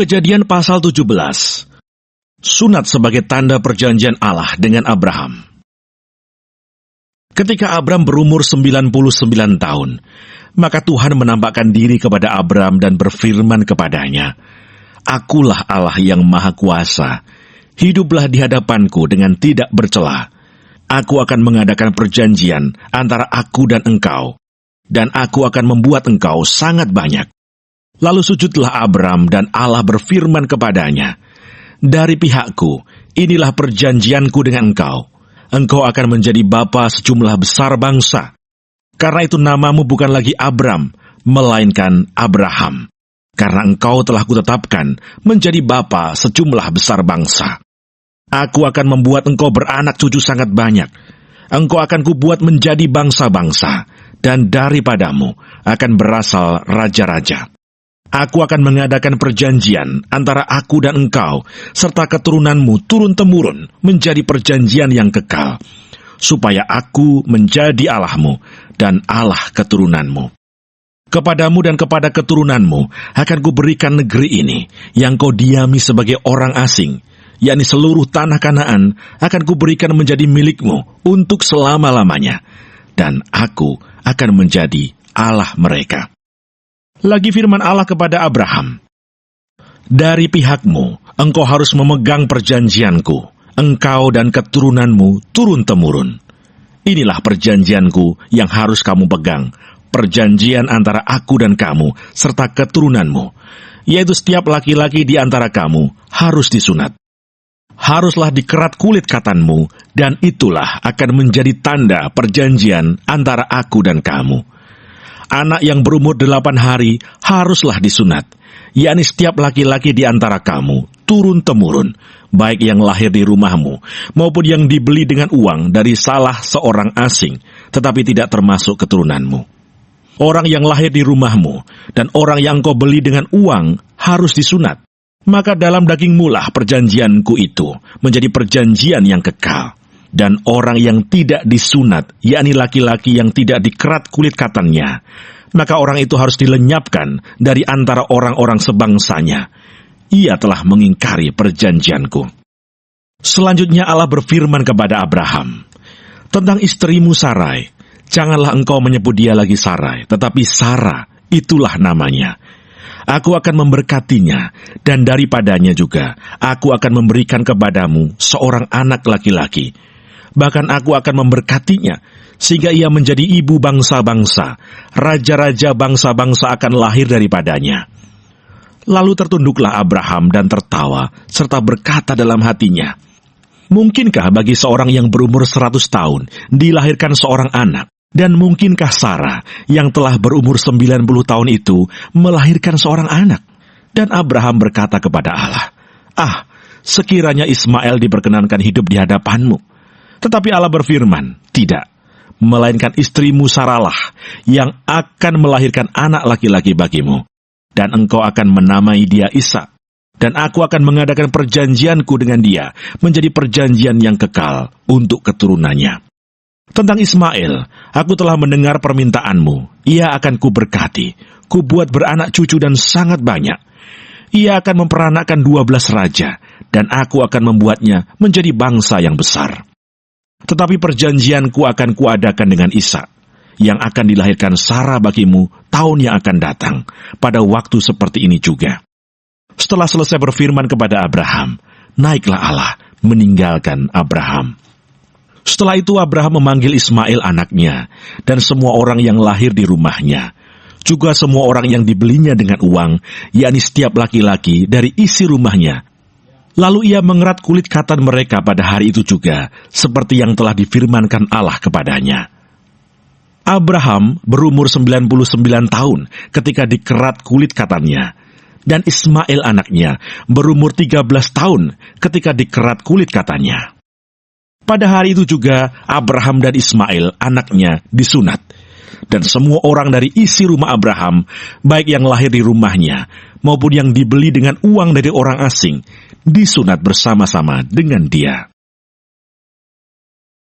Kejadian pasal 17. Sunat sebagai tanda perjanjian Allah dengan Abraham. Ketika Abram berumur 99 tahun, maka Tuhan menampakkan diri kepada Abram dan berfirman kepadanya, "Akulah Allah yang Maha Kuasa. Hiduplah di hadapanku dengan tidak bercela. Aku akan mengadakan perjanjian antara aku dan engkau, dan aku akan membuat engkau sangat banyak." Lalu sujudlah Abram dan Allah berfirman kepadanya, "Dari pihakku, inilah perjanjianku dengan engkau. Engkau akan menjadi bapa sejumlah besar bangsa. Karena itu namamu bukan lagi Abram, melainkan Abraham. Karena engkau telah kutetapkan menjadi bapa sejumlah besar bangsa. Aku akan membuat engkau beranak cucu sangat banyak. Engkau akan kubuat menjadi bangsa-bangsa, dan daripadamu akan berasal raja-raja. Aku akan mengadakan perjanjian antara aku dan engkau, serta keturunanmu turun-temurun menjadi perjanjian yang kekal, supaya aku menjadi Allahmu dan Allah keturunanmu. Kepadamu dan kepada keturunanmu akan kuberikan negeri ini, yang kau diami sebagai orang asing, yakni seluruh tanah Kanaan akan kuberikan menjadi milikmu untuk selama-lamanya, dan aku akan menjadi Allah mereka." Lagi firman Allah kepada Abraham, "Dari pihakmu, engkau harus memegang perjanjianku, engkau dan keturunanmu turun-temurun. Inilah perjanjianku yang harus kamu pegang, perjanjian antara aku dan kamu, serta keturunanmu, yaitu setiap laki-laki di antara kamu harus disunat. Haruslah dikerat kulit katanmu, dan itulah akan menjadi tanda perjanjian antara aku dan kamu. Anak yang berumur 8 hari haruslah disunat, yakni setiap laki-laki di antara kamu, turun-temurun, baik yang lahir di rumahmu, maupun yang dibeli dengan uang dari salah seorang asing, tetapi tidak termasuk keturunanmu. Orang yang lahir di rumahmu, dan orang yang kau beli dengan uang, harus disunat. Maka dalam dagingmu lah perjanjianku itu menjadi perjanjian yang kekal. Dan orang yang tidak disunat, yakni laki-laki yang tidak dikerat kulit katannya, maka orang itu harus dilenyapkan dari antara orang-orang sebangsanya. Ia telah mengingkari perjanjianku." Selanjutnya Allah berfirman kepada Abraham, "Tentang istrimu Sarai, janganlah engkau menyebut dia lagi Sarai, tetapi Sarah, itulah namanya. Aku akan memberkatinya, dan daripadanya juga aku akan memberikan kepadamu seorang anak laki-laki. Bahkan aku akan memberkatinya, sehingga ia menjadi ibu bangsa-bangsa. Raja-raja bangsa-bangsa akan lahir daripadanya." Lalu tertunduklah Abraham dan tertawa, serta berkata dalam hatinya, "Mungkinkah bagi seorang yang berumur 100 tahun dilahirkan seorang anak? Dan mungkinkah Sarah yang telah berumur 90 tahun itu melahirkan seorang anak?" Dan Abraham berkata kepada Allah, sekiranya Ismail diperkenankan hidup di hadapanmu." Tetapi Allah berfirman, "Tidak, melainkan istrimu Sarahlah yang akan melahirkan anak laki-laki bagimu, dan engkau akan menamai dia Ishak, dan aku akan mengadakan perjanjianku dengan dia menjadi perjanjian yang kekal untuk keturunannya. Tentang Ismail, aku telah mendengar permintaanmu, ia akan kuberkati, kubuat beranak cucu dan sangat banyak. Ia akan memperanakkan 12 raja, dan aku akan membuatnya menjadi bangsa yang besar. Tetapi perjanjianku akan kuadakan dengan Ishak, yang akan dilahirkan Sarah bagimu tahun yang akan datang, pada waktu seperti ini juga." Setelah selesai berfirman kepada Abraham, naiklah Allah meninggalkan Abraham. Setelah itu Abraham memanggil Ismail anaknya, dan semua orang yang lahir di rumahnya, juga semua orang yang dibelinya dengan uang, yakni setiap laki-laki dari isi rumahnya. Lalu ia mengerat kulit katan mereka pada hari itu juga, seperti yang telah difirmankan Allah kepadanya. Abraham berumur 99 tahun ketika dikerat kulit katannya, dan Ismail anaknya berumur 13 tahun ketika dikerat kulit katannya. Pada hari itu juga Abraham dan Ismail anaknya disunat, dan semua orang dari isi rumah Abraham, baik yang lahir di rumahnya maupun yang dibeli dengan uang dari orang asing, disunat bersama-sama dengan dia.